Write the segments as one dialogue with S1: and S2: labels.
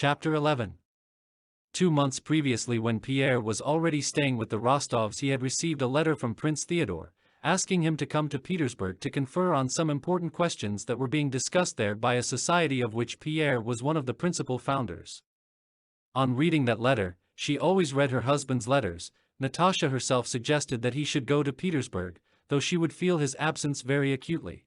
S1: Chapter 11. 2 months previously, when Pierre was already staying with the Rostovs, he had received a letter from Prince Theodore, asking him to come to Petersburg to confer on some important questions that were being discussed there by a society of which Pierre was one of the principal founders. On reading that letter, she always read her husband's letters, Natasha herself suggested that he should go to Petersburg, though she would feel his absence very acutely.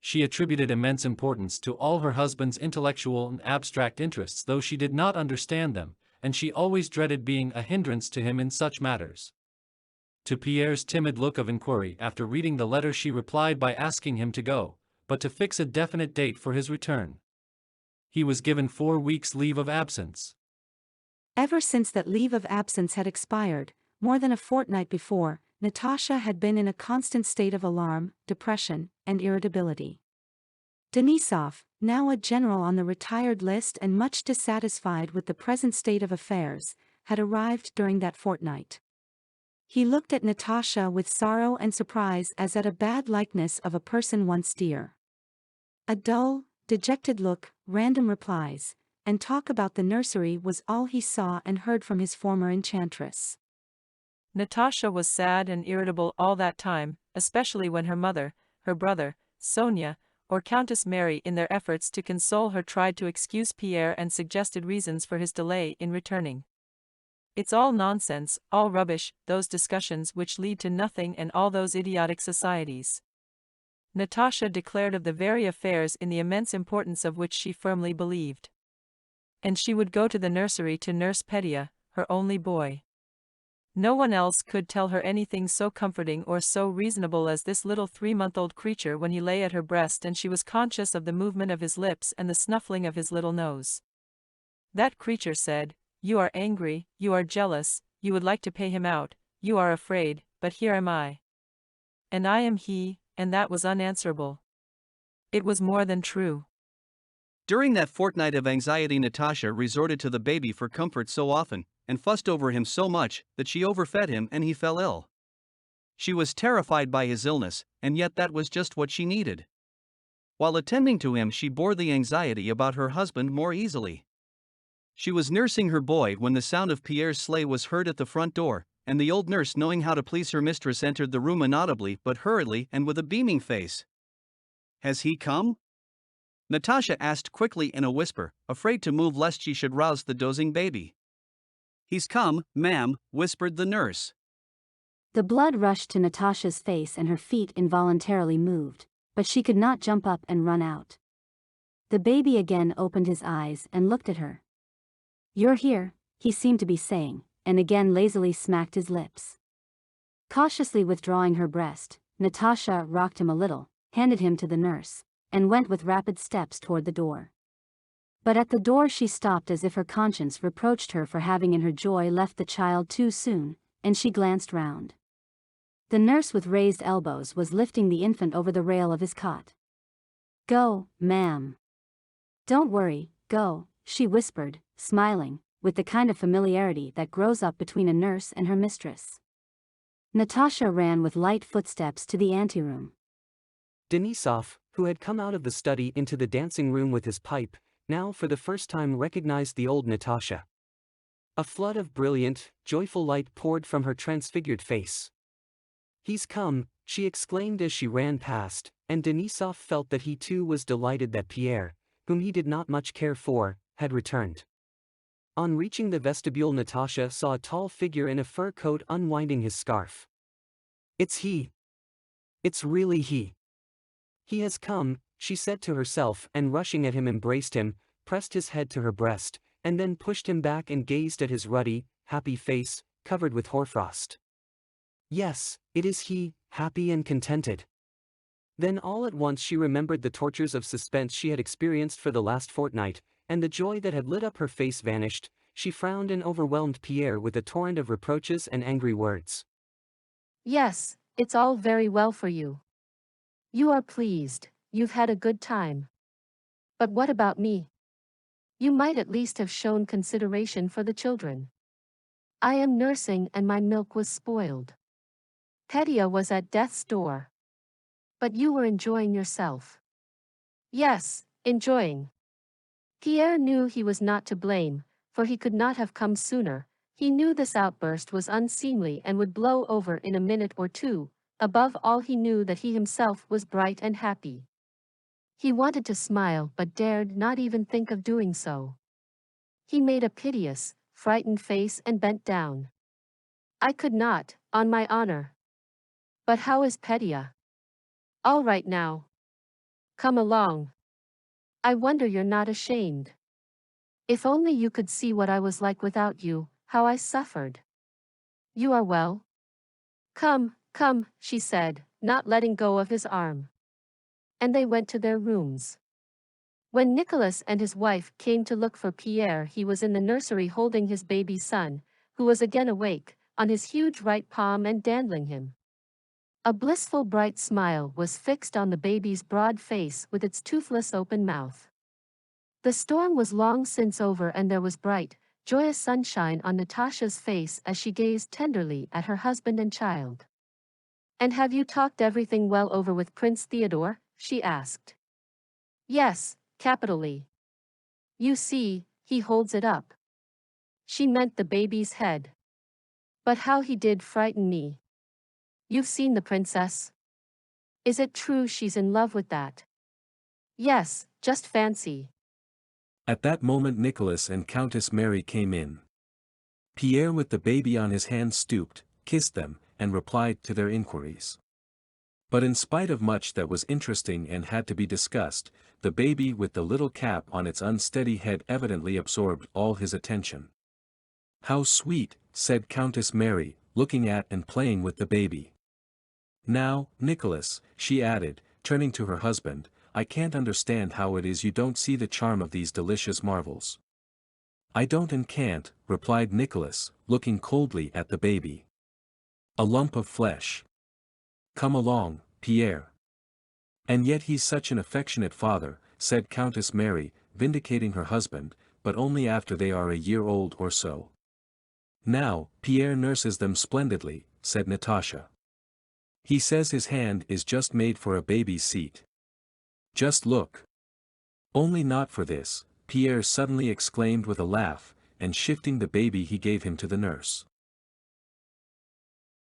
S1: She attributed immense importance to all her husband's intellectual and abstract interests, though she did not understand them, and she always dreaded being a hindrance to him in such matters. To Pierre's timid look of inquiry after reading the letter, she replied by asking him to go, but to fix a definite date for his return. He was given 4 weeks' leave of absence.
S2: Ever since that leave of absence had expired, more than a fortnight before, Natasha had been in a constant state of alarm, depression, and irritability. Denisov, now a general on the retired list and much dissatisfied with the present state of affairs, had arrived during that fortnight. He looked at Natasha with sorrow and surprise, as at a bad likeness of a person once dear. A dull, dejected look, random replies, and talk about the nursery was all he saw and heard from his former enchantress.
S3: Natasha was sad and irritable all that time, especially when her mother, her brother, Sonia, or Countess Mary, in their efforts to console her, tried to excuse Pierre and suggested reasons for his delay in returning. "It's all nonsense, all rubbish, those discussions which lead to nothing, and all those idiotic societies," Natasha declared of the very affairs in the immense importance of which she firmly believed. And she would go to the nursery to nurse Petya, her only boy. No one else could tell her anything so comforting or so reasonable as this little 3-month-old creature when he lay at her breast and she was conscious of the movement of his lips and the snuffling of his little nose. That creature said, "You are angry, you are jealous, you would like to pay him out, you are afraid, but here am I. And I am he," and that was unanswerable. It was more than true.
S4: During that fortnight of anxiety, Natasha resorted to the baby for comfort so often, and fussed over him so much, that she overfed him and he fell ill. She was terrified by his illness, and yet that was just what she needed. While attending to him, she bore the anxiety about her husband more easily. She was nursing her boy when the sound of Pierre's sleigh was heard at the front door, and the old nurse, knowing how to please her mistress, entered the room inaudibly but hurriedly and with a beaming face. "Has he come?" Natasha asked quickly in a whisper, afraid to move lest she should rouse the dozing baby. "He's come, ma'am," whispered the nurse.
S5: The blood rushed to Natasha's face and her feet involuntarily moved, but she could not jump up and run out. The baby again opened his eyes and looked at her. "You're here," he seemed to be saying, and again lazily smacked his lips. Cautiously withdrawing her breast, Natasha rocked him a little, handed him to the nurse, and went with rapid steps toward the door. But at the door she stopped, as if her conscience reproached her for having in her joy left the child too soon, and she glanced round. The nurse with raised elbows was lifting the infant over the rail of his cot. "Go, ma'am. Don't worry, go," she whispered, smiling, with the kind of familiarity that grows up between a nurse and her mistress. Natasha ran with light footsteps to the anteroom.
S6: Denisov, who had come out of the study into the dancing room with his pipe, now for the first time recognized the old Natasha. A flood of brilliant, joyful light poured from her transfigured face. "He's come," she exclaimed as she ran past, and Denisov felt that he too was delighted that Pierre, whom he did not much care for, had returned. On reaching the vestibule, Natasha saw a tall figure in a fur coat unwinding his scarf. "It's he. It's really he. He has come," she said to herself, and rushing at him embraced him, pressed his head to her breast, and then pushed him back and gazed at his ruddy, happy face, covered with hoarfrost. Yes, it is he, happy and contented. Then all at once she remembered the tortures of suspense she had experienced for the last fortnight, and the joy that had lit up her face vanished. She frowned and overwhelmed Pierre with a torrent of reproaches and angry words.
S7: "Yes, it's all very well for you. You are pleased, you've had a good time. But what about me? You might at least have shown consideration for the children. I am nursing and my milk was spoiled. Petya was at death's door. But you were enjoying yourself." "Yes, enjoying. Pierre knew he was not to blame, for he could not have come sooner. He knew this outburst was unseemly and would blow over in a minute or two. Above all, he knew that he himself was bright and happy. He wanted to smile but dared not even think of doing so. He made a piteous, frightened face and bent down. I could not, on my honor. But how is Petya? All right now. Come along. I wonder you're not ashamed. If only you could see what I was like without you, how I suffered. You are well? Come, come, she said, not letting go of his arm. And they went to their rooms. When Nicholas and his wife came to look for Pierre, he was in the nursery holding his baby son, who was again awake, on his huge right palm and dandling him. A blissful bright smile was fixed on the baby's broad face with its toothless open mouth. The storm was long since over and there was bright, joyous sunshine on Natasha's face as she gazed tenderly at her husband and child. And have you talked everything well over with Prince Theodore? She asked. Yes, capitally. You see, he holds it up. She meant the baby's head. But how he did frighten me. You've seen the princess? Is it true she's in love with that? Yes, just fancy.
S8: At that moment Nicholas and Countess Mary came in. Pierre with the baby on his hand stooped, kissed them, and replied to their inquiries. But in spite of much that was interesting and had to be discussed, the baby with the little cap on its unsteady head evidently absorbed all his attention. How sweet, said Countess Mary, looking at and playing with the baby. Now, Nicholas, she added, turning to her husband, I can't understand how it is you don't see the charm of these delicious marvels. I don't and can't, replied Nicholas, looking coldly at the baby. A lump of flesh. Come along, Pierre. And yet he's such an affectionate father, said Countess Mary, vindicating her husband, but only after they are a year old or so. Now, Pierre nurses them splendidly, said Natasha. He says his hand is just made for a baby's seat. Just look. Only not for this, Pierre suddenly exclaimed with a laugh, and shifting the baby he gave him to the nurse.